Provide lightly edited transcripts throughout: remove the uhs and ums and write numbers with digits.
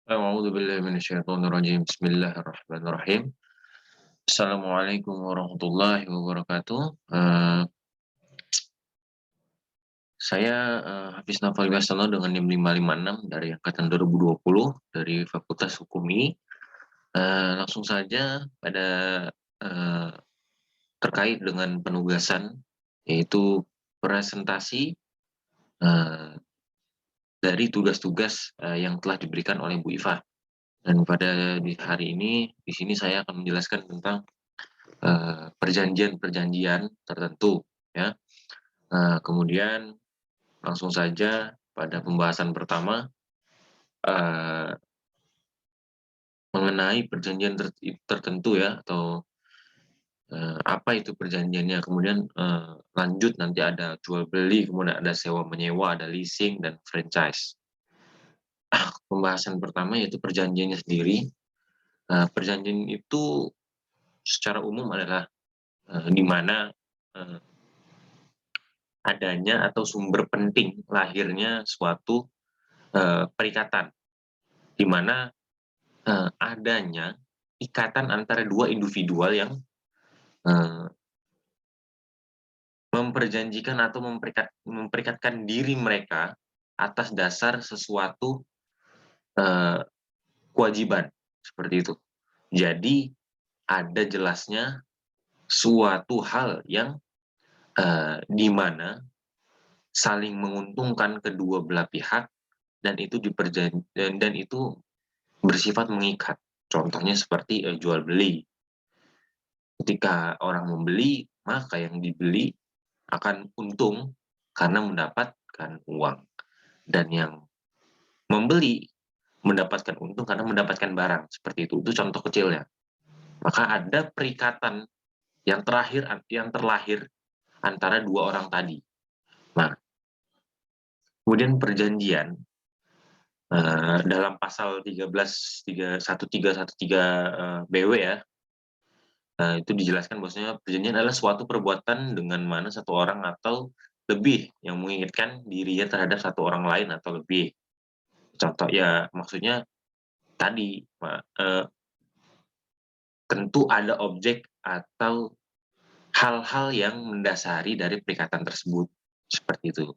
A'udzubillahi minasyaitonirrajim. Bismillahirrahmanirrahim. Assalamualaikum warahmatullahi wabarakatuh. Saya Hafiz Nafal Gassano dengan NIM 556 dari angkatan 2020 dari Fakultas Hukum UI. Langsung saja pada eh, terkait dengan penugasan, yaitu presentasi eh, dari tugas-tugas yang telah diberikan oleh Bu Iva. Dan pada di hari ini, di sini saya akan menjelaskan tentang perjanjian-perjanjian tertentu, ya. Kemudian langsung saja pada pembahasan pertama uh, mengenai perjanjian tertentu, ya, atau apa itu perjanjiannya. Kemudian lanjut nanti ada jual beli, kemudian ada sewa menyewa, ada leasing dan franchise. Pembahasan pertama yaitu perjanjiannya sendiri. Perjanjian itu secara umum adalah di mana adanya atau sumber penting lahirnya suatu perikatan, di mana adanya ikatan antara dua individual yang uh, memperjanjikan atau memperikatkan diri mereka atas dasar sesuatu uh, kewajiban, seperti itu. Jadi ada jelasnya suatu hal yang di mana saling menguntungkan kedua belah pihak, dan itu dan itu bersifat mengikat. Contohnya seperti jual beli. Ketika orang membeli, maka yang dibeli akan untung karena mendapatkan uang. Dan yang membeli mendapatkan untung karena mendapatkan barang. Seperti itu. Itu contoh kecilnya. Maka ada perikatan yang terlahir antara dua orang tadi. Nah, kemudian perjanjian dalam pasal 13 BW, ya, itu dijelaskan bahwasanya perjanjian adalah suatu perbuatan dengan mana satu orang atau lebih yang menginginkan dirinya terhadap satu orang lain atau lebih. Contoh, ya, maksudnya tadi, tentu ada objek atau hal-hal yang mendasari dari perikatan tersebut, seperti itu.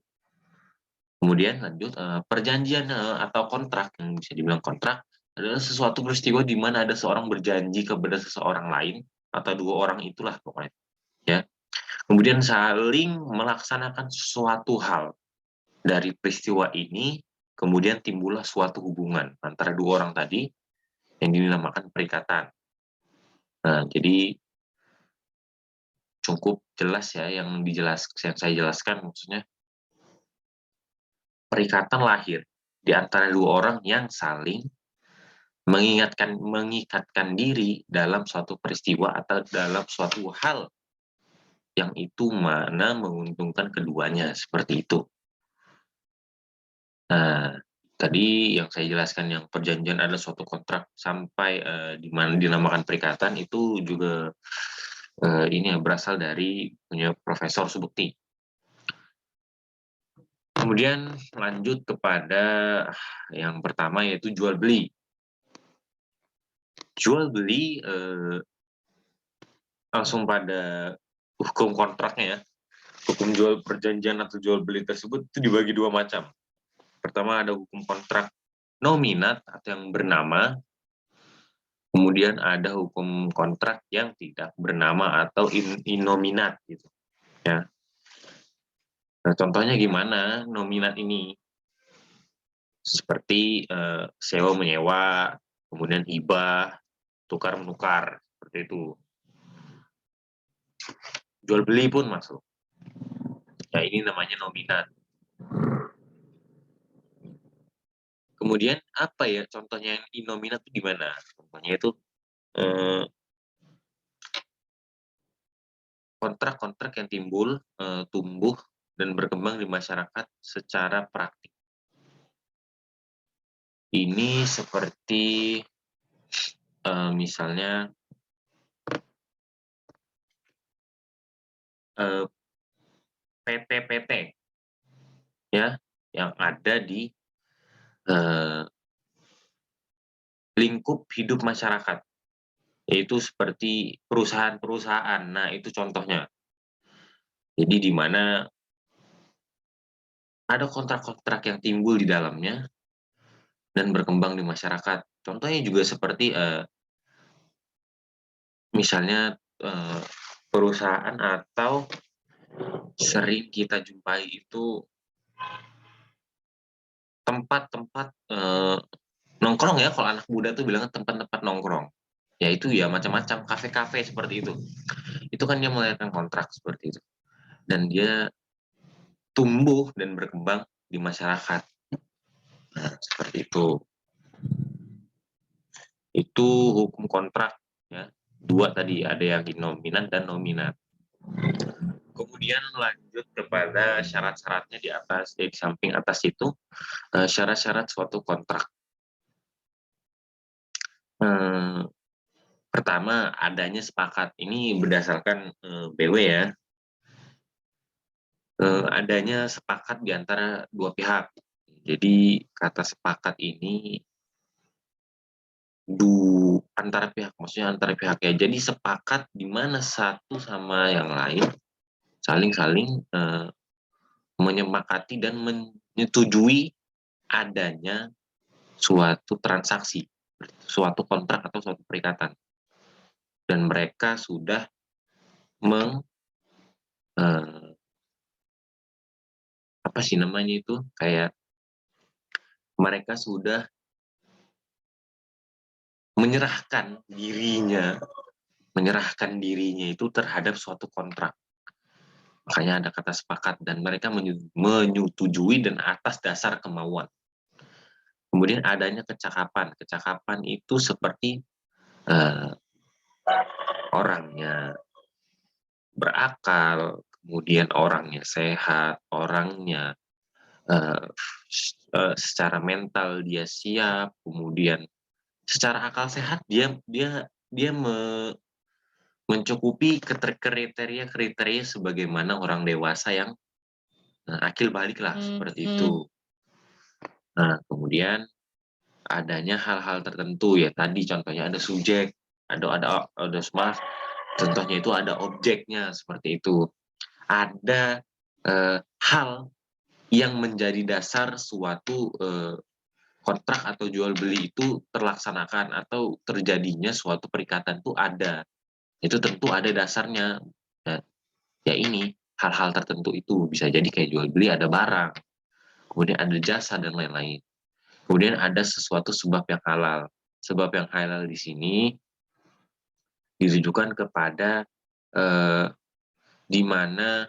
Kemudian lanjut, perjanjian atau kontrak, yang bisa dibilang kontrak, adalah sesuatu peristiwa di mana ada seorang berjanji kepada seseorang lain, atau dua orang itulah pokoknya, ya. Kemudian saling melaksanakan suatu hal. Dari peristiwa ini, kemudian timbullah suatu hubungan antara dua orang tadi yang dinamakan perikatan. Nah, jadi cukup jelas, ya, yang saya jelaskan, maksudnya perikatan lahir di antara dua orang yang saling mengikatkan diri dalam suatu peristiwa atau dalam suatu hal yang itu mana menguntungkan keduanya, seperti itu. Nah, tadi yang saya jelaskan yang perjanjian adalah suatu kontrak sampai di mana dinamakan perikatan, itu juga ini ya, berasal dari punya Profesor Subukti. Kemudian lanjut kepada yang pertama, yaitu jual beli. Jual beli langsung pada hukum kontraknya, ya. Hukum jual perjanjian atau jual beli tersebut itu dibagi dua macam. Pertama ada hukum kontrak nominat atau yang bernama, kemudian ada hukum kontrak yang tidak bernama atau innominat, gitu, ya. Nah, contohnya gimana nominat ini? Seperti sewa menyewa, kemudian hibah, tukar menukar, seperti itu. Jual beli pun masuk. Ya, ini namanya nominat. Kemudian apa ya contohnya yang innominat itu gimana? Contohnya itu eh, kontrak-kontrak yang timbul, tumbuh, dan berkembang di masyarakat secara praktik. Ini seperti misalnya PT-PT, ya, yang ada di lingkup hidup masyarakat, yaitu seperti perusahaan-perusahaan. Nah, itu contohnya. Jadi di mana ada kontrak-kontrak yang timbul di dalamnya dan berkembang di masyarakat. Contohnya juga seperti, misalnya, perusahaan atau sering kita jumpai itu tempat-tempat, nongkrong ya, kalau anak muda tuh bilangnya tempat-tempat nongkrong. Yaitu ya macam-macam, kafe-kafe seperti itu. Itu kan dia melahirkan kontrak seperti itu. Dan dia tumbuh dan berkembang di masyarakat. Nah, seperti itu. Itu hukum kontrak ya. Dua tadi, ada yang nominan dan nominat. Kemudian lanjut kepada syarat-syaratnya di atas, di samping atas itu, syarat-syarat suatu kontrak. Pertama, adanya sepakat. Ini berdasarkan BW ya. Adanya sepakat di antara dua pihak. Jadi kata sepakat ini antara pihak, maksudnya antara pihak ya. Jadi sepakat di mana satu sama yang lain saling-saling menyepakati dan menyetujui adanya suatu transaksi, suatu kontrak atau suatu perikatan. Dan mereka sudah apa sih namanya itu, kayak mereka sudah menyerahkan dirinya itu terhadap suatu kontrak. Makanya ada kata sepakat dan mereka menyetujui dan atas dasar kemauan. Kemudian adanya kecakapan. Kecakapan itu seperti uh, orangnya berakal, kemudian orangnya sehat, orangnya secara mental dia siap, kemudian secara akal sehat dia dia dia mencukupi kriteria-kriteria sebagaimana orang dewasa yang akil balik lah seperti itu. Nah, kemudian adanya hal-hal tertentu ya tadi contohnya ada subjek, ada smart, contohnya itu ada objeknya seperti itu. Ada hal yang menjadi dasar suatu kontrak atau jual beli itu terlaksanakan atau terjadinya suatu perikatan itu ada. Itu tentu ada dasarnya. Ya, ya ini hal-hal tertentu itu bisa jadi kayak jual beli ada barang, kemudian ada jasa dan lain-lain. Kemudian ada sesuatu sebab yang halal. Sebab yang halal di sini ditujukan kepada di mana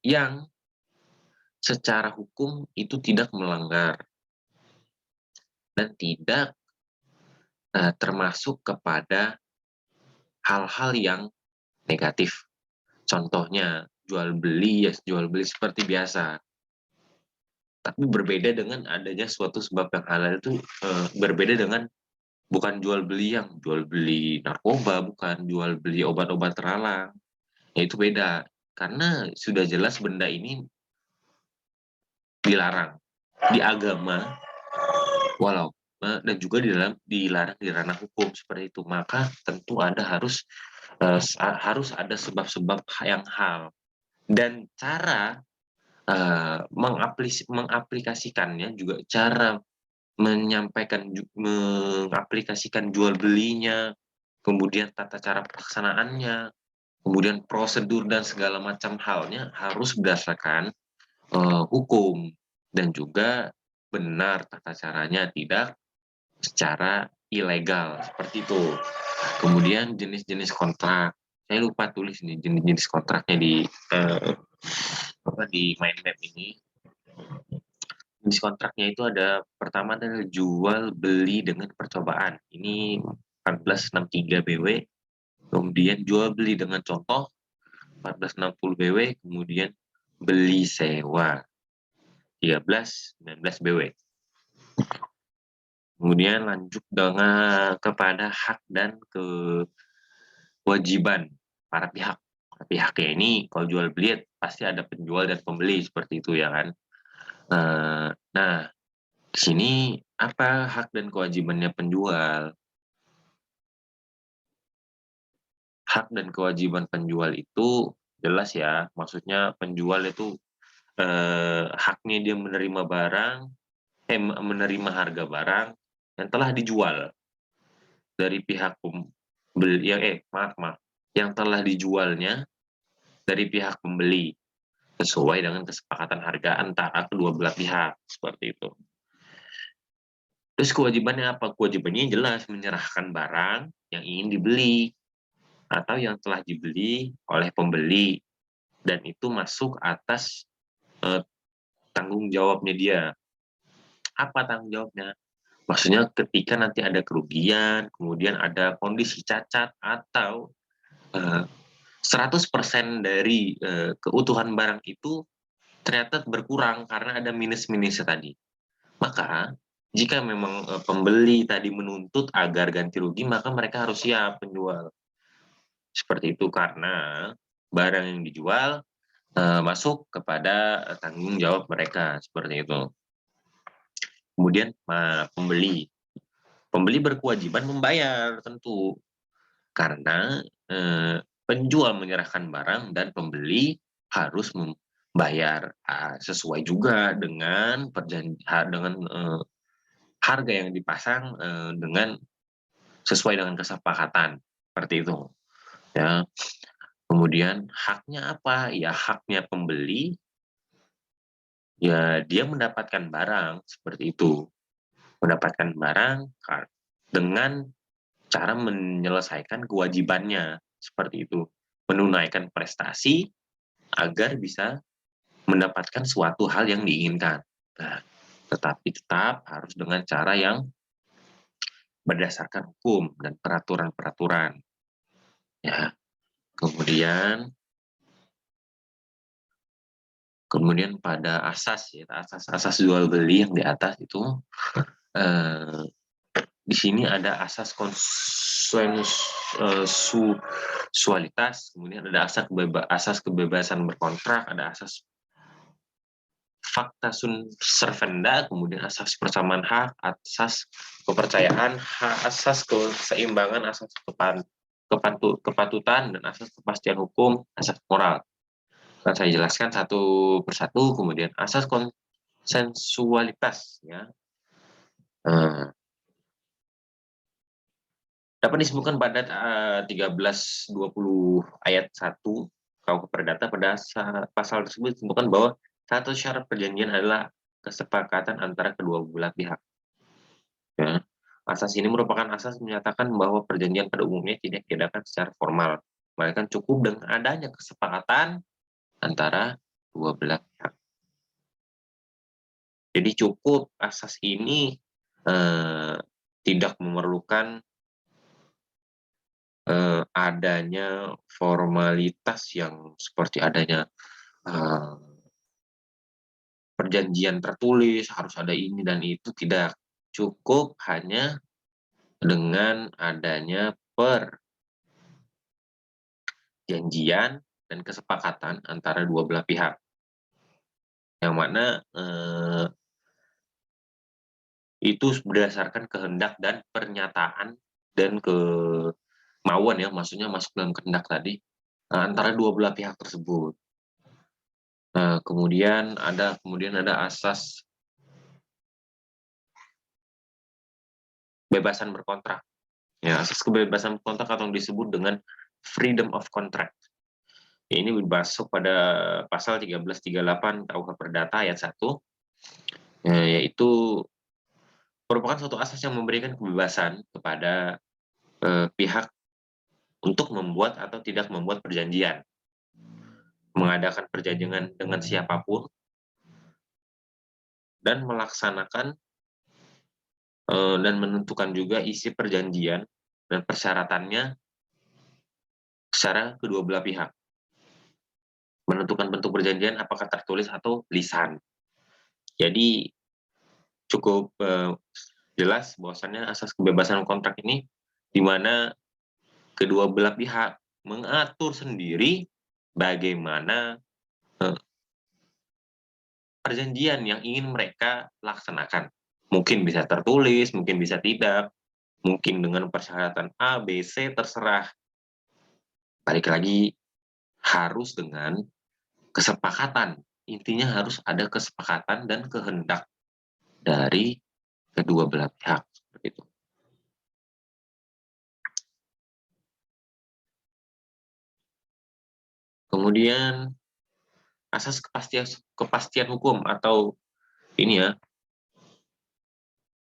yang secara hukum itu tidak melanggar dan tidak termasuk kepada hal-hal yang negatif. Contohnya jual beli ya jual beli seperti biasa. Tapi berbeda dengan adanya suatu sebab yang halal itu berbeda dengan bukan jual beli narkoba, bukan jual beli obat-obat terlarang. Ya itu beda. Karena sudah jelas benda ini dilarang di agama, walau dan juga dilarang di ranah hukum seperti itu. Maka tentu harus ada sebab-sebab yang hal dan cara mengaplikasikannya juga cara mengaplikasikan jual belinya, kemudian tata cara pelaksanaannya, kemudian prosedur dan segala macam halnya harus berdasarkan hukum dan juga benar tata caranya, tidak secara ilegal seperti itu. Kemudian jenis-jenis kontrak, saya lupa tulis nih jenis-jenis kontraknya di mind map ini. Jenis kontraknya itu ada pertama adalah jual beli dengan percobaan. Ini 1463 BW. Kemudian jual beli dengan contoh 1460 BW, kemudian beli sewa 1319 BW. Kemudian lanjut dengan kepada hak dan kewajiban para pihak. Para pihaknya ini kalau jual beli pasti ada penjual dan pembeli seperti itu ya kan. Nah, Di sini apa hak dan kewajibannya penjual? Hak dan kewajiban penjual itu jelas ya, maksudnya penjual itu, haknya dia menerima barang menerima harga barang yang telah dijual dari pihak pembeli maaf maaf, yang telah dijualnya dari pihak pembeli, sesuai dengan kesepakatan harga antara kedua belah pihak, seperti itu. Terus kewajibannya apa? Kewajibannya jelas menyerahkan barang yang ingin dibeli atau yang telah dibeli oleh pembeli dan itu masuk atas, eee, tanggung jawabnya dia. Apa tanggung jawabnya? Maksudnya ketika nanti ada kerugian, kemudian ada kondisi cacat atau, eee, 100% dari, keutuhan barang itu ternyata berkurang karena ada minus-minusnya tadi. Maka, jika memang, pembeli tadi menuntut agar ganti rugi, maka mereka harus siap penjual. Seperti itu, karena barang yang dijual, masuk kepada, tanggung jawab mereka, seperti itu. Kemudian, pembeli. Pembeli berkewajiban membayar tentu, karena, penjual menyerahkan barang dan pembeli harus membayar, sesuai juga dengan dengan, harga yang dipasang, dengan sesuai dengan kesepakatan, seperti itu, ya. Kemudian haknya apa? Ya haknya pembeli, ya dia mendapatkan barang, seperti itu. Mendapatkan barang dengan cara menyelesaikan kewajibannya, seperti itu. Menunaikan prestasi agar bisa mendapatkan suatu hal yang diinginkan. Nah, tetapi tetap harus dengan cara yang berdasarkan hukum dan peraturan-peraturan, ya. Kemudian kemudian pada asas-asas jual beli yang di atas itu, eee, di sini ada asas kemudian ada asas kebebasan berkontrak, ada asas fakta sunt servenda, kemudian asas persamaan hak, asas kepercayaan, asas keseimbangan, asas kepatutan, dan asas kepastian hukum, asas moral. Akan saya jelaskan satu persatu, kemudian asas konsensualitas, ya. Eee, Dapat disebutkan pada 1320 ayat 1 KUH Perdata. Pada pasal tersebut disebutkan bahwa satu syarat perjanjian adalah kesepakatan antara kedua belah pihak. Ya. Asas ini merupakan asas menyatakan bahwa perjanjian pada umumnya tidak diadakan secara formal, melainkan cukup dengan adanya kesepakatan antara dua belah pihak. Jadi cukup asas ini eh, tidak memerlukan adanya formalitas yang seperti adanya eh, perjanjian tertulis, harus ada ini dan itu, tidak. Cukup hanya dengan adanya perjanjian dan kesepakatan antara dua belah pihak, yang mana itu berdasarkan kehendak dan pernyataan dan kemauan, ya, maksudnya masuk dalam kehendak tadi, antara dua belah pihak tersebut. Nah, kemudian ada asas kebebasan berkontrak. Ya, asas kebebasan berkontrak atau yang disebut dengan freedom of contract. Ini masuk pada pasal 1338 KUH Perdata ayat 1, yaitu merupakan suatu asas yang memberikan kebebasan kepada pihak untuk membuat atau tidak membuat perjanjian, mengadakan perjanjian dengan siapapun, dan melaksanakan dan menentukan juga isi perjanjian dan persyaratannya secara kedua belah pihak. Menentukan bentuk perjanjian apakah tertulis atau lisan. Jadi cukup jelas bahwasannya asas kebebasan kontrak ini di mana kedua belah pihak mengatur sendiri bagaimana perjanjian yang ingin mereka laksanakan. Mungkin bisa tertulis, mungkin bisa tidak, mungkin dengan persyaratan A, B, C, terserah. Balik lagi, harus dengan kesepakatan. Intinya harus ada kesepakatan dan kehendak dari kedua belah pihak, seperti itu. Kemudian asas kepastian hukum atau ini ya,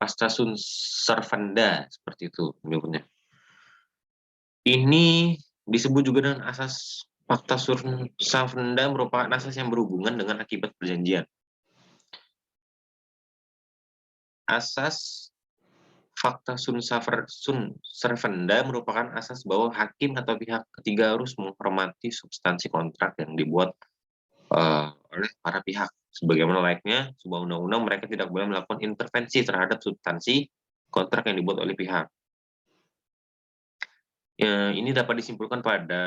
pasca sunt servanda, seperti itu menyebutnya. Ini disebut juga dengan asas fakta sunt servanda, merupakan asas yang berhubungan dengan akibat perjanjian. Asas fakta sunt servanda merupakan asas bahwa hakim atau pihak ketiga harus menghormati substansi kontrak yang dibuat oleh para pihak. Sebagaimana layaknya sebuah undang-undang, mereka tidak boleh melakukan intervensi terhadap substansi kontrak yang dibuat oleh pihak. Ini dapat disimpulkan pada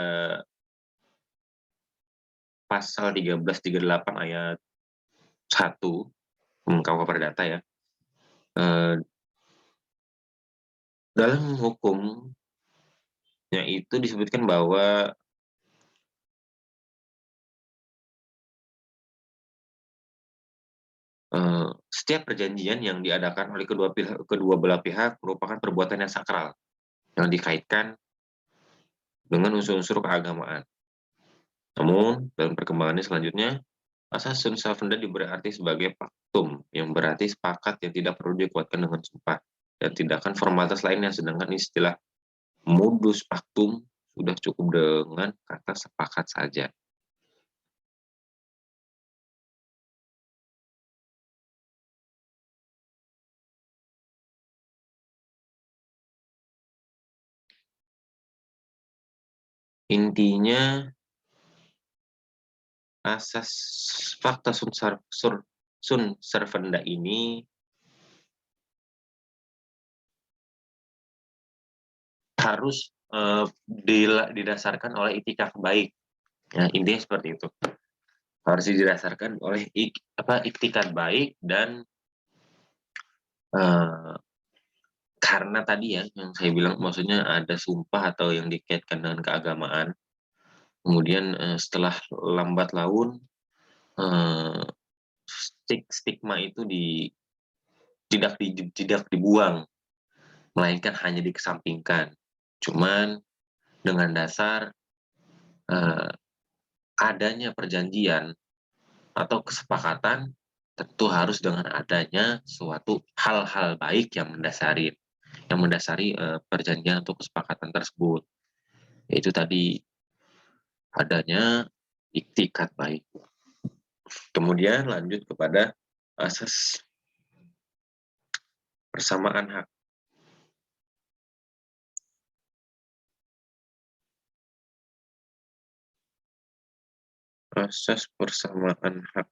pasal 1338 ayat 1 KUH Perdata ya. Dalam hukum itu disebutkan bahwa setiap perjanjian yang diadakan oleh kedua belah pihak merupakan perbuatan yang sakral yang dikaitkan dengan unsur-unsur keagamaan. Namun, dalam perkembangannya selanjutnya, asas sunt servanda diberi arti sebagai paktum, yang berarti sepakat yang tidak perlu dikuatkan dengan sumpah, dan tindakan formalitas lainnya, sedangkan istilah modus paktum sudah cukup dengan kata sepakat saja. Intinya, asas fakta sunt servanda ini harus didasarkan oleh itikad baik. Ya, intinya seperti itu. Harus didasarkan oleh itikad baik dan karena tadi ya yang saya bilang, maksudnya ada sumpah atau yang dikaitkan dengan keagamaan. Kemudian setelah lambat laun stigma itu tidak dibuang, melainkan hanya dikesampingkan. Cuman dengan dasar adanya perjanjian atau kesepakatan, tentu harus dengan adanya suatu hal-hal baik yang mendasari perjanjian atau kesepakatan tersebut. Yaitu tadi adanya iktikat baik. Kemudian lanjut kepada asas persamaan hak. Asas persamaan hak.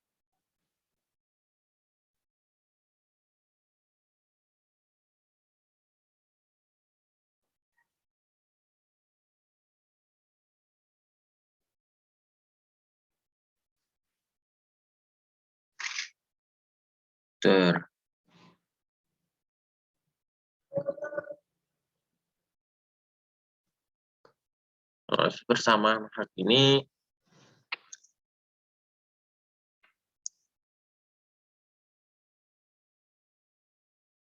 Persamaan hak ini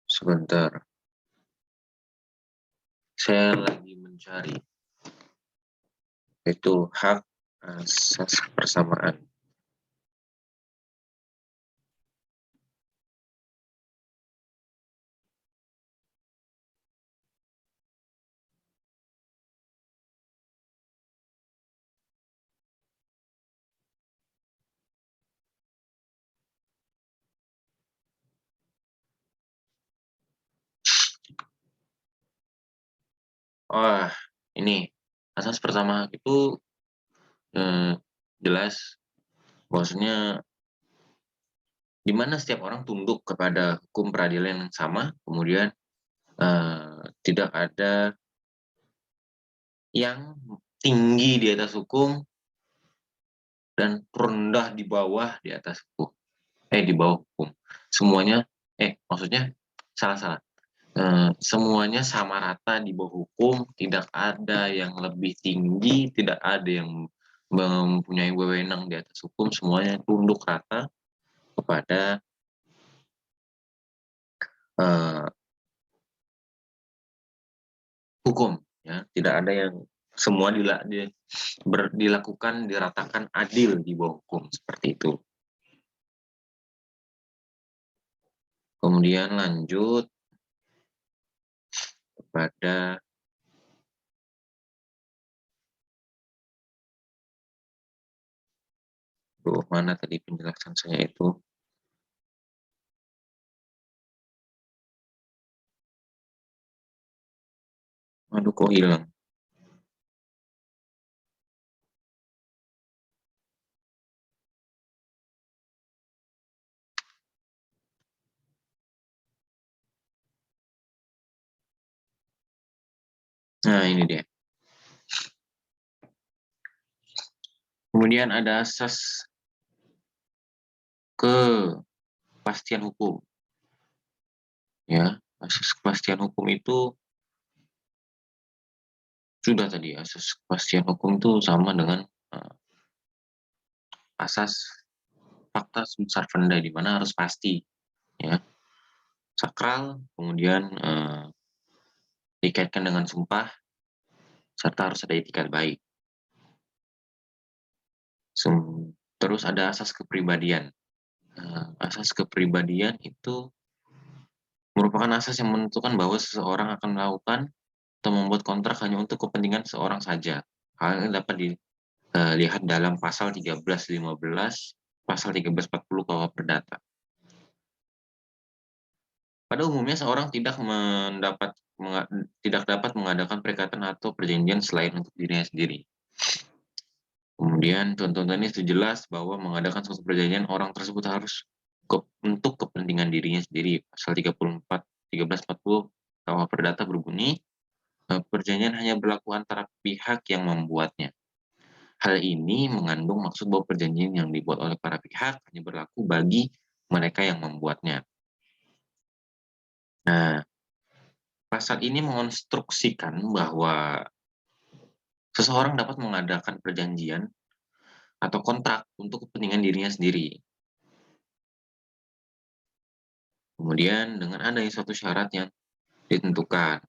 sebentar, saya lagi mencari, itu hak asas persamaan. Wah, ini asas persamaan hak itu jelas maksudnya di mana setiap orang tunduk kepada hukum peradilan yang sama, kemudian tidak ada yang tinggi di atas hukum dan rendah di bawah di atas hukum. Di bawah hukum. Semuanya, maksudnya salah. Semuanya sama rata di bawah hukum, tidak ada yang lebih tinggi, tidak ada yang mempunyai wewenang di atas hukum, semuanya tunduk rata kepada uh, hukum, ya. Tidak ada yang semua dilakukan, diratakan adil di bawah hukum, seperti itu. Kemudian lanjut kepada mana tadi penjelasan saya itu. Aduh, kok hilang. Nah, ini dia. Kemudian ada asas kepastian hukum. Ya, asas kepastian hukum itu sudah tadi, asas kepastian hukum itu sama dengan asas fakta sumber servanda, di mana harus pasti, ya, sakral, kemudian dikaitkan dengan sumpah, serta harus ada etikat baik. Terus ada asas kepribadian. Asas kepribadian itu merupakan asas yang menentukan bahwa seseorang akan melakukan atau membuat kontrak hanya untuk kepentingan seorang saja. Hal ini dapat dilihat dalam pasal 1315, pasal 1340 KUH Perdata. Pada umumnya seorang tidak dapat mengadakan perikatan atau perjanjian selain untuk dirinya sendiri. Kemudian tuntutan ini jelas bahwa mengadakan suatu perjanjian orang tersebut harus untuk kepentingan dirinya sendiri. Pasal 34, 1340 KUH Perdata berbunyi, perjanjian hanya berlaku antara pihak yang membuatnya. Hal ini mengandung maksud bahwa perjanjian yang dibuat oleh para pihak hanya berlaku bagi mereka yang membuatnya. Nah, pasal ini mengonstruksikan bahwa seseorang dapat mengadakan perjanjian atau kontrak untuk kepentingan dirinya sendiri. Kemudian dengan adanya suatu syarat yang ditentukan.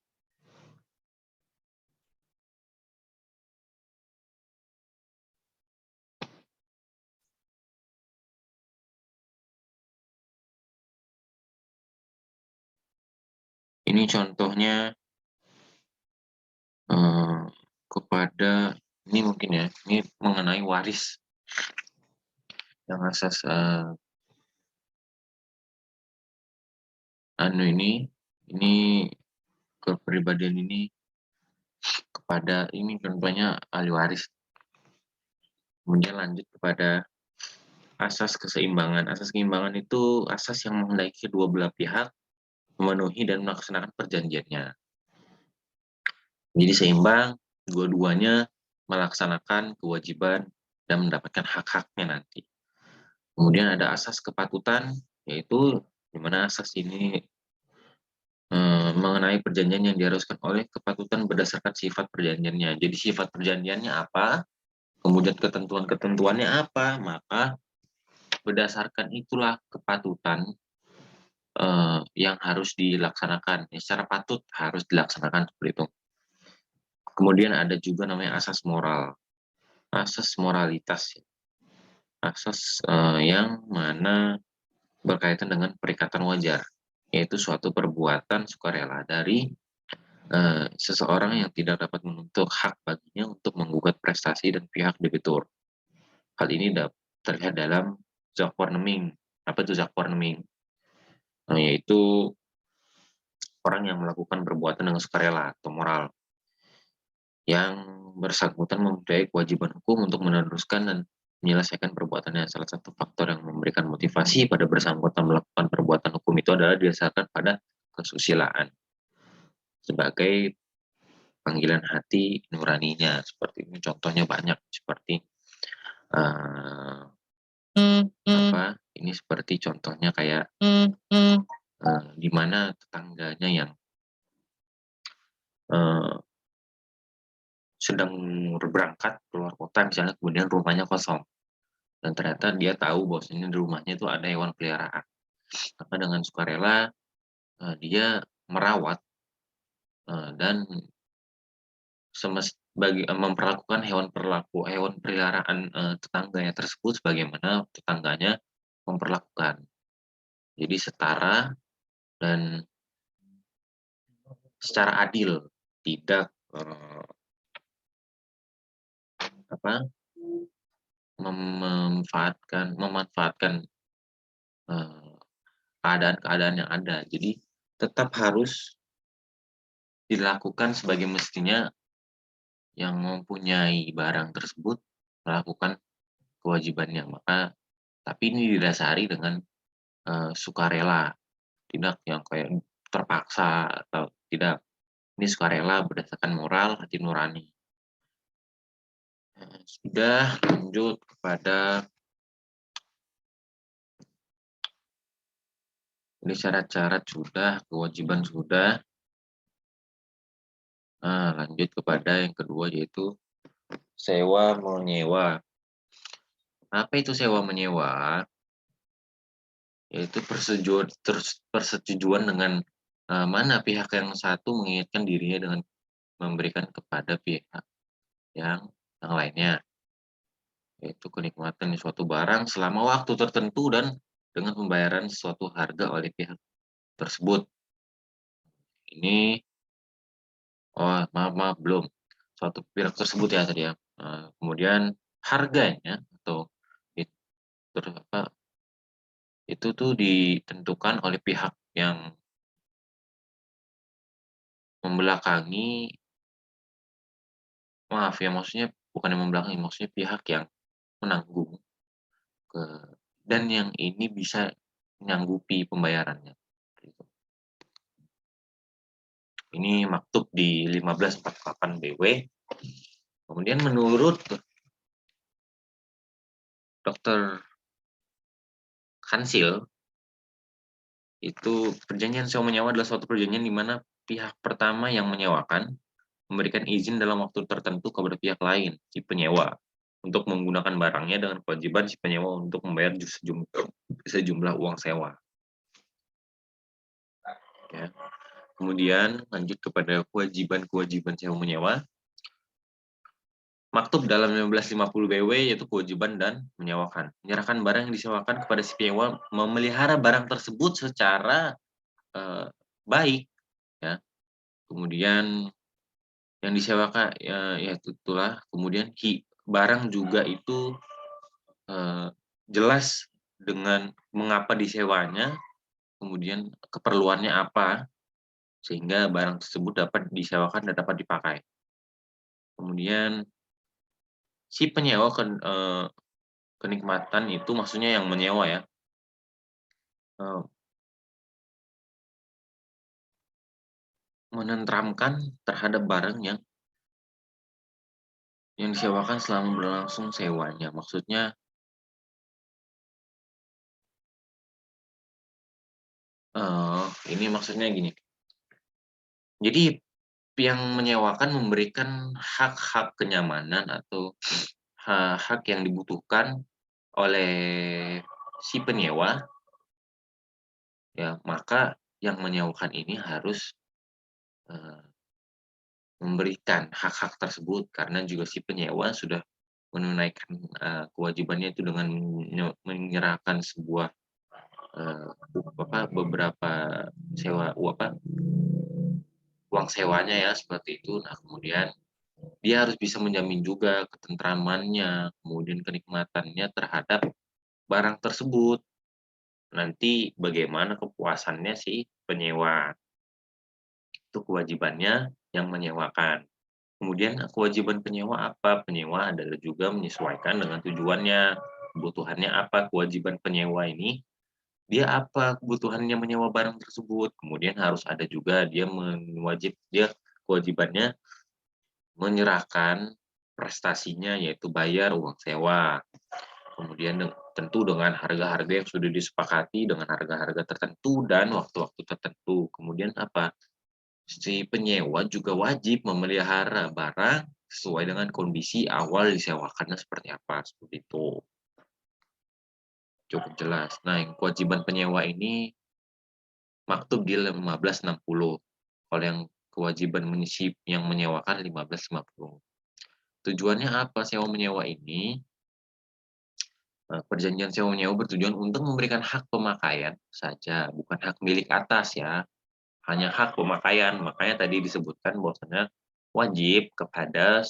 Ini contohnya kepada, ini mungkin ya, ini mengenai waris. Yang asas ini kepribadian ini kepada ini contohnya ahli waris. Kemudian lanjut kepada asas keseimbangan. Asas keseimbangan itu asas yang menghendaki kedua belah pihak memenuhi dan melaksanakan perjanjiannya. Jadi seimbang, dua-duanya melaksanakan kewajiban dan mendapatkan hak-haknya nanti. Kemudian ada asas kepatutan, yaitu di mana asas ini mengenai perjanjian yang diharuskan oleh kepatutan berdasarkan sifat perjanjiannya. Jadi sifat perjanjiannya apa, kemudian ketentuan-ketentuannya apa, maka berdasarkan itulah kepatutan yang harus dilaksanakan. Secara patut harus dilaksanakan seperti itu. Kemudian ada juga namanya asas moral, asas moralitas, asas yang mana berkaitan dengan perikatan wajar, yaitu suatu perbuatan sukarela dari seseorang yang tidak dapat menuntut hak baginya untuk menggugat prestasi dan pihak debitur. Hal ini terlihat dalam zakwarneming. Apa itu zakwarneming? Yaitu orang yang melakukan perbuatan dengan sukarela atau moral, yang bersangkutan mempunyai kewajiban hukum untuk meneruskan dan menyelesaikan perbuatannya. Salah satu faktor yang memberikan motivasi pada bersangkutan melakukan perbuatan hukum itu adalah didasarkan pada kesusilaan sebagai panggilan hati nuraninya. Seperti ini contohnya banyak, seperti apa ini, seperti contohnya kayak di mana tetangganya yang eee, sedang berangkat keluar kota misalnya, kemudian rumahnya kosong, dan ternyata dia tahu bahwasanya di rumahnya itu ada hewan peliharaan. Maka dengan sukarela, dia merawat, dan memperlakukan hewan peliharaan, tetangganya tersebut sebagaimana tetangganya memperlakukan. Jadi setara dan secara adil, tidak, apa, memanfaatkan, eee, keadaan-keadaan yang ada. Jadi tetap harus dilakukan sebagai mestinya, yang mempunyai barang tersebut melakukan kewajibannya. Tapi ini didasari dengan, sukarela, tidak yang kayak terpaksa atau tidak. Ini sukarela berdasarkan moral, hati nurani. Sudah, lanjut kepada ini syarat-syarat sudah, kewajiban sudah. Lanjut kepada yang kedua yaitu sewa menyewa. Apa itu sewa menyewa? Yaitu persetujuan dengan, mana pihak yang satu mengingatkan dirinya dengan memberikan kepada pihak yang lainnya, yaitu kenikmatan suatu barang selama waktu tertentu dan dengan pembayaran suatu harga oleh pihak tersebut. Ini oh, maaf maaf, belum. Suatu pihak tersebut ya tadi ya. Kemudian harganya atau it apa, itu tuh ditentukan oleh pihak yang membelakangi, maaf ya, maksudnya bukan yang membelakangi, maksudnya pihak yang menanggung ke dan yang ini bisa menyanggupi pembayarannya, gitu. Ini maktub di 1548 BW. Kemudian menurut Dokter Kansil, itu perjanjian sewa menyewa adalah suatu perjanjian di mana pihak pertama yang menyewakan memberikan izin dalam waktu tertentu kepada pihak lain, si penyewa, untuk menggunakan barangnya dengan kewajiban si penyewa untuk membayar sejumlah uang sewa, ya. Kemudian lanjut kepada kewajiban-kewajiban sewa menyewa. Maktub dalam 1550 BW yaitu kewajiban dan menyewakan. Menyerahkan barang yang disewakan kepada si penyewa, memelihara barang tersebut secara, baik, ya. Kemudian yang disewakan ya itulah, kemudian barang juga itu, jelas dengan mengapa disewanya, kemudian keperluannya apa, sehingga barang tersebut dapat disewakan dan dapat dipakai. Kemudian si penyewa kenikmatan itu maksudnya yang menyewa ya, eee, menenteramkan terhadap barang yang disewakan selama berlangsung sewanya. Maksudnya, ini maksudnya gini, jadi yang menyewakan memberikan hak-hak kenyamanan atau hak yang dibutuhkan oleh si penyewa, ya, maka yang menyewakan ini harus, eee, memberikan hak-hak tersebut karena juga si penyewa sudah menunaikan, kewajibannya itu dengan menyerahkan sebuah, eee, beberapa uang sewanya ya, seperti itu. Nah, kemudian dia harus bisa menjamin juga ketentramannya, kemudian kenikmatannya terhadap barang tersebut. Nanti bagaimana kepuasannya si penyewa, itu kewajibannya yang menyewakan. Kemudian kewajiban penyewa apa? Penyewa adalah juga menyesuaikan dengan tujuannya, kebutuhannya apa, kewajiban penyewa ini, dia apa kebutuhannya menyewa barang tersebut. Kemudian harus ada juga dia kewajibannya menyerahkan prestasinya, yaitu bayar uang sewa. Kemudian tentu dengan harga-harga yang sudah disepakati dengan harga-harga tertentu dan waktu-waktu tertentu. Kemudian apa, si penyewa juga wajib memelihara barang sesuai dengan kondisi awal disewakannya seperti apa, seperti itu. Cukup jelas. Nah, yang kewajiban penyewa ini maktub di 1560. Kalau yang kewajiban yang menyewakan 1550. Tujuannya apa sewa menyewa ini? Perjanjian sewa menyewa bertujuan untuk memberikan hak pemakaian saja, bukan hak milik atas ya, hanya hak pemakaian. Makanya tadi disebutkan bahwasanya wajib kepada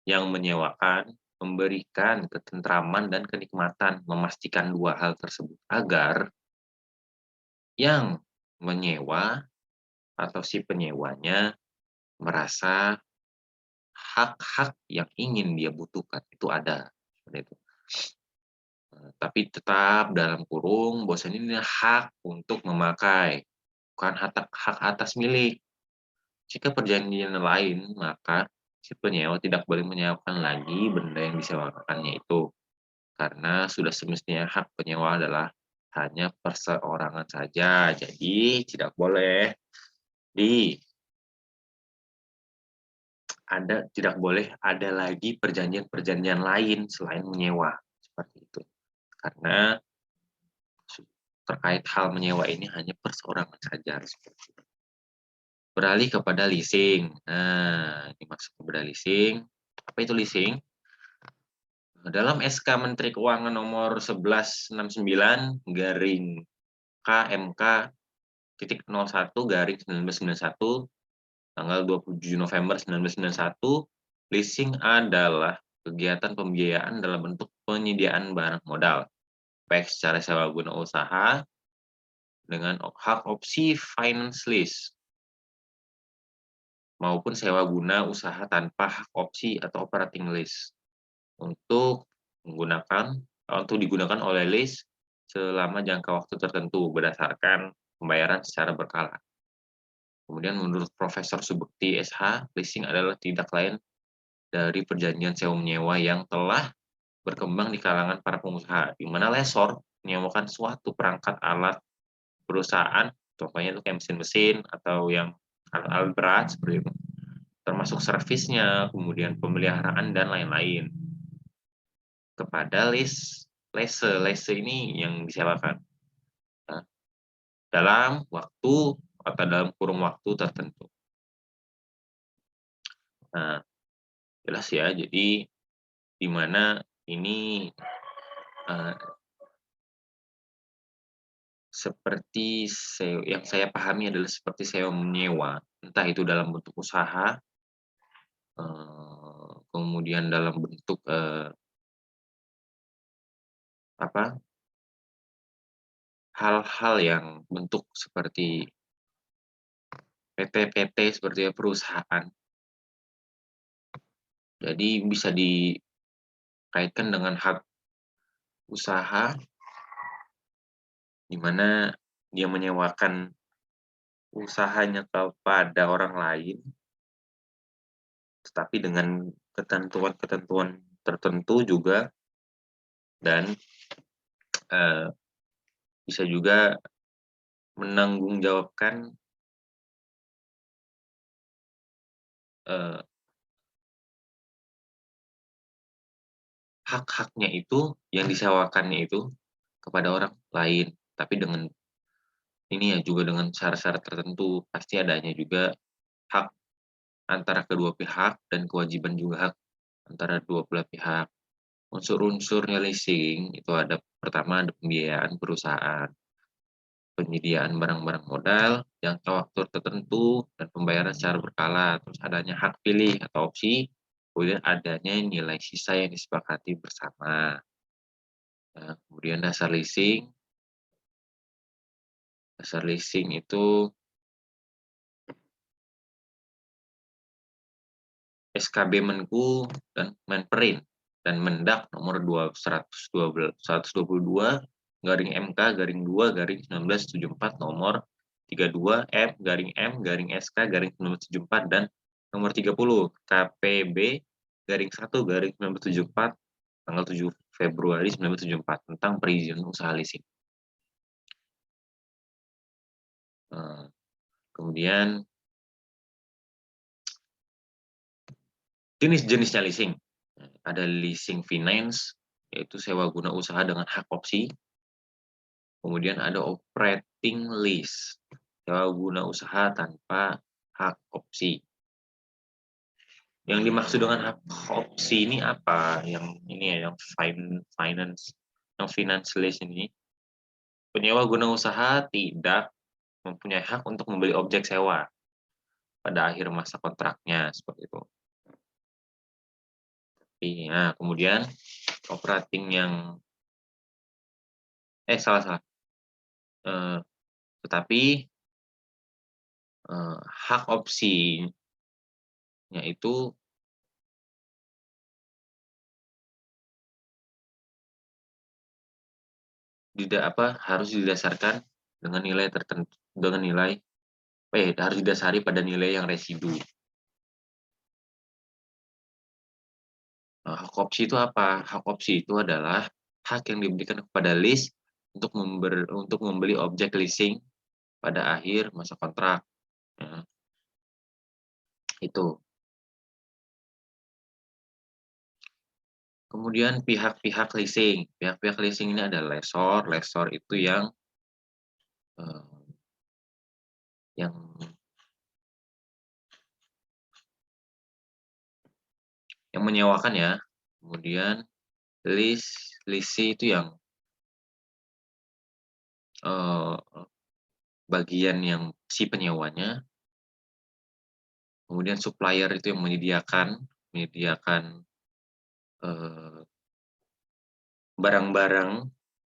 yang menyewakan memberikan ketentraman dan kenikmatan, memastikan dua hal tersebut agar yang menyewa atau si penyewanya merasa hak-hak yang ingin dia butuhkan itu ada, seperti itu. Tapi tetap dalam kurung bahwasanya ini hak untuk memakai, bukan hak atas milik. Jika perjanjian lain, maka si penyewa tidak boleh menyewakan lagi benda yang disewakannya itu, karena sudah semestinya hak penyewa adalah hanya perseorangan saja. Jadi tidak boleh di tidak boleh ada lagi perjanjian-perjanjian lain selain menyewa, seperti itu. Karena terkait hal menyewa ini hanya perseorangan saja, seperti itu. Beralih kepada leasing. Nah, ini masuk kepada leasing. Apa itu leasing? Dalam SK Menteri Keuangan nomor 1169 garing KMK titik 01 garing 1991 tanggal 27 November 1991, leasing adalah kegiatan pembiayaan dalam bentuk penyediaan barang modal, baik secara sewa guna usaha dengan hak opsi finance lease maupun sewa guna usaha tanpa hak opsi atau operating lease untuk digunakan oleh lease selama jangka waktu tertentu berdasarkan pembayaran secara berkala. Kemudian menurut Profesor Subekti SH, leasing adalah tidak lain dari perjanjian sewa menyewa yang telah berkembang di kalangan para pengusaha, di mana lessor menyewakan suatu perangkat alat perusahaan, contohnya itu kayak mesin-mesin atau yang alat-alat berat seperti itu, termasuk servisnya, kemudian pemeliharaan dan lain-lain kepada lese ini yang disewakan. Nah, dalam waktu atau dalam kurun waktu tertentu. Nah, jelas ya, jadi di mana ini seperti yang saya pahami adalah seperti sewa menyewa, entah itu dalam bentuk usaha, kemudian dalam bentuk, hal-hal yang bentuk seperti PT-PT seperti perusahaan. Jadi bisa dikaitkan dengan hak usaha, di mana dia menyewakan usahanya kepada orang lain, tetapi dengan ketentuan-ketentuan tertentu juga, dan bisa juga menanggungjawabkan hak-haknya itu yang disewakannya itu kepada orang lain, tapi dengan ini ya juga dengan syarat-syarat tertentu, pasti adanya juga hak antara kedua pihak dan kewajiban juga hak antara dua belah pihak. Unsur-unsurnya leasing itu ada pertama ada pembiayaan perusahaan, penyediaan barang-barang modal, jangka waktu tertentu, dan pembayaran secara berkala, terus adanya hak pilih atau opsi, kemudian adanya nilai sisa yang disepakati bersama. Nah, kemudian dasar leasing itu SKB Menku dan Menperin dan Mendak nomor 122 garing MK garing 2 garing 1974 nomor 32 M SK garing 1974 dan nomor 30 KPB garing 1 garing 1974 tanggal 7 Februari 1974 tentang perizinan usaha leasing. Kemudian jenis-jenisnya leasing. Ada leasing finance, yaitu sewa guna usaha dengan hak opsi. Kemudian ada operating lease, sewa guna usaha tanpa hak opsi. Yang dimaksud dengan hak opsi ini apa? Yang ini ya, yang finance, yang finance lease ini. Penyewa guna usaha tidak mempunyai hak untuk membeli objek sewa pada akhir masa kontraknya, seperti itu. Nah, kemudian operating yang salah. Tetapi hak opsinya itu harus didasarkan dengan nilai tertentu, harus didasari pada nilai yang residu. Hak opsi itu apa? Hak opsi itu adalah hak yang diberikan kepada lease untuk membeli objek leasing pada akhir masa kontrak. Ya, itu. Kemudian pihak-pihak leasing. Pihak-pihak leasing ini ada lessor. Lessor itu yang menyewakan ya. Kemudian leasee itu yang bagian yang si penyewanya. Kemudian supplier itu yang menyediakan barang-barang,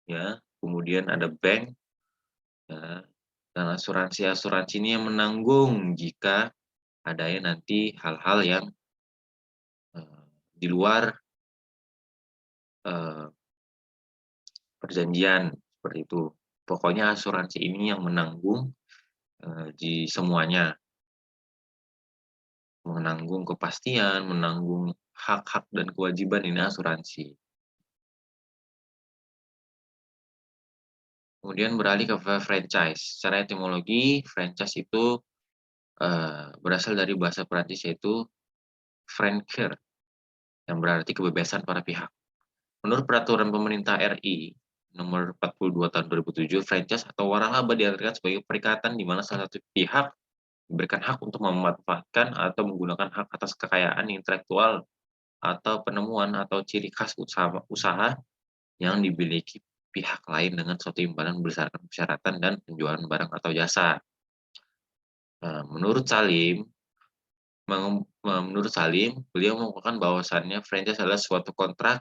ya. Kemudian ada bank, ya, dan asuransi ini yang menanggung jika adanya nanti hal-hal yang di luar perjanjian, seperti itu. Pokoknya asuransi ini yang menanggung di semuanya, menanggung kepastian, menanggung hak-hak dan kewajiban ini asuransi. Kemudian beralih ke franchise. Secara etimologi, franchise itu berasal dari bahasa Perancis, yaitu franchir, yang berarti kebebasan para pihak. Menurut Peraturan Pemerintah RI Nomor 42 Tahun 2007, franchise atau waralaba diartikan sebagai perikatan di mana salah satu pihak diberikan hak untuk memanfaatkan atau menggunakan hak atas kekayaan intelektual atau penemuan atau ciri khas usaha yang dimiliki pihak lain dengan suatu imbalan berdasarkan persyaratan dan penjualan barang atau jasa. Menurut Salim, beliau mengungkapkan bahwasannya franchise adalah suatu kontrak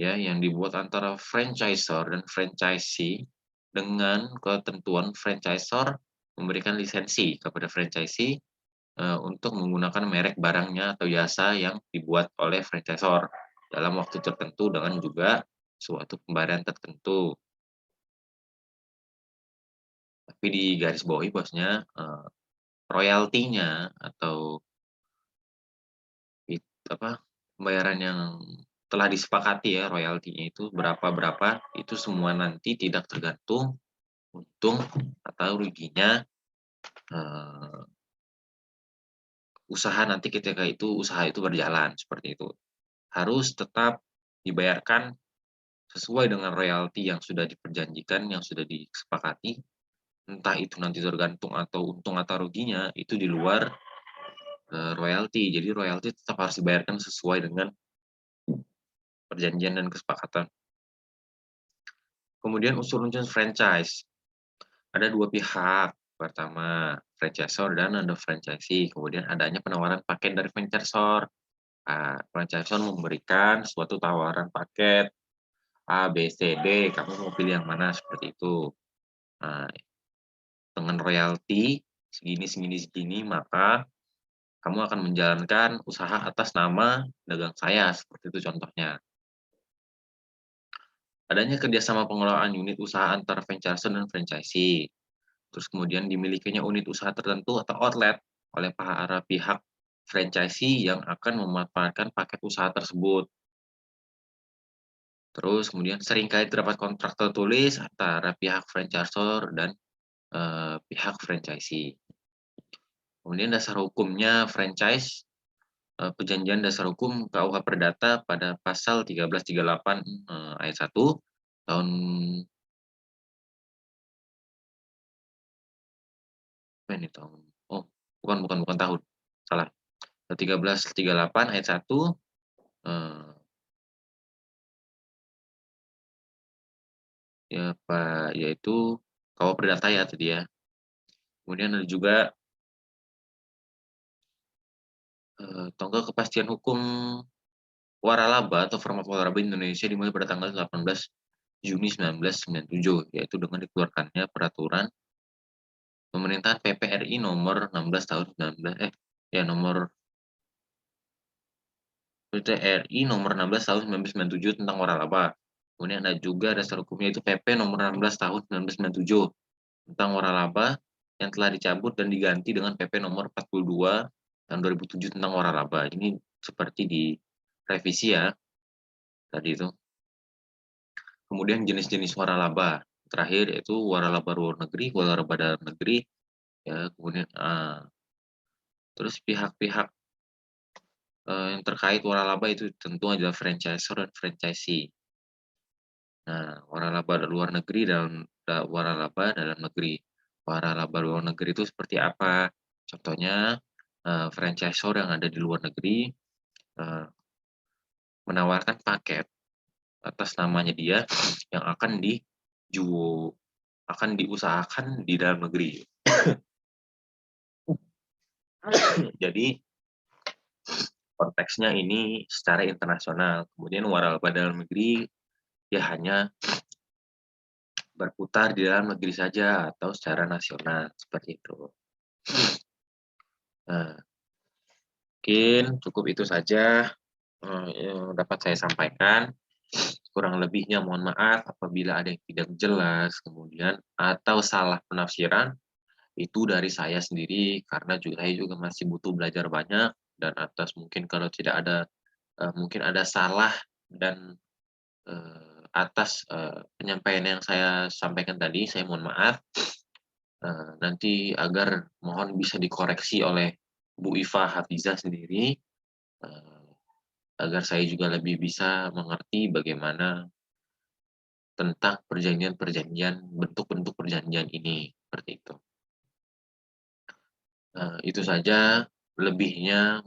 ya yang dibuat antara franchisor dan franchisee dengan ketentuan franchisor memberikan lisensi kepada franchisee untuk menggunakan merek barangnya atau jasa yang dibuat oleh franchisor dalam waktu tertentu dengan juga suatu pembayaran tertentu. Tapi di garis bawahi bosnya royaltinya atau pembayaran yang telah disepakati ya, royaltinya itu berapa itu semua nanti tidak tergantung untung atau ruginya usaha nanti ketika usaha itu berjalan, seperti itu. Harus tetap dibayarkan sesuai dengan royalti yang sudah diperjanjikan, yang sudah disepakati. Entah itu nanti tergantung atau untung atau ruginya itu di luar royalti. Jadi royalti tetap harus dibayarkan sesuai dengan perjanjian dan kesepakatan. Kemudian unsur-unsur franchise. Ada dua pihak. Pertama, franchisor dan ada franchisee. Kemudian adanya penawaran paket dari franchisor. Franchisor memberikan suatu tawaran paket A, B, C, D. Kamu mau pilih yang mana? Seperti itu. Dengan royalti segini, maka kamu akan menjalankan usaha atas nama dagang saya. Seperti itu contohnya. Adanya kerjasama pengelolaan unit usaha antara franchisor dan franchisee. Terus kemudian dimilikinya unit usaha tertentu atau outlet oleh para pihak franchisee yang akan memanfaatkan paket usaha tersebut. Terus kemudian seringkali terdapat kontrak tertulis antara pihak franchisor dan, pihak franchisee. Kemudian dasar hukumnya franchise, perjanjian dasar hukum KUH Perdata pada pasal 1338, ayat 1 tahun apa ini tahun oh, bukan tahun, salah. 1338 ayat 1, eee, ya yaitu KUH Perdata ya tadi ya. Kemudian ada juga, tonggak kepastian hukum waralaba atau format waralaba Indonesia dimulai pada tanggal 18 Juni 1997, yaitu dengan dikeluarkannya peraturan pemerintahan PP RI nomor 16 tahun 19 ya nomor PTRI nomor 16 tahun 1997 tentang waralaba. Kemudian ada juga dasar hukumnya itu PP nomor 16 tahun 1997 tentang waralaba yang telah dicabut dan diganti dengan PP nomor 42 tahun 2007 tentang waralaba. Ini seperti direvisi ya tadi itu. Kemudian jenis-jenis waralaba. Terakhir yaitu waralaba luar negeri, waralaba dalam negeri, ya kemudian terus pihak-pihak, yang terkait waralaba itu tentu adalah franchisor dan franchisee. Nah, waralaba luar negeri dan waralaba dalam negeri. Waralaba luar negeri itu seperti apa? Contohnya, franchisor yang ada di luar negeri, eee, menawarkan paket atas namanya dia yang akan diusahakan di dalam negeri. Jadi konteksnya ini secara internasional, kemudian waralaba dalam negeri ya hanya berputar di dalam negeri saja atau secara nasional, seperti itu. Nah, mungkin cukup itu saja, yang dapat saya sampaikan. Kurang lebihnya mohon maaf apabila ada yang tidak jelas, kemudian atau salah penafsiran, itu dari saya sendiri karena saya juga masih butuh belajar banyak dan atas mungkin kalau tidak ada, mungkin ada salah dan, atas, penyampaian yang saya sampaikan tadi, saya mohon maaf. Nanti agar mohon bisa dikoreksi oleh Bu Iva Hafizah sendiri, eee, agar saya juga lebih bisa mengerti bagaimana tentang perjanjian-perjanjian, bentuk-bentuk perjanjian ini, seperti itu. Itu saja, lebihnya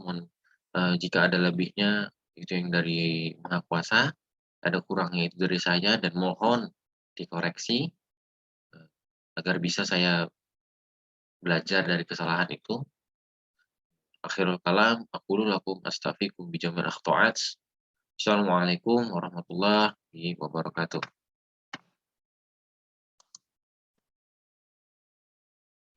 jika ada lebihnya itu yang dari Maha Kuasa, ada kurangnya itu dari saya dan mohon dikoreksi, eee, agar bisa saya belajar dari kesalahan itu. Akhirul kalam, aqulu lakum astaghfirukum bijamil akhta'ats. Assalamualaikum warahmatullahi wabarakatuh.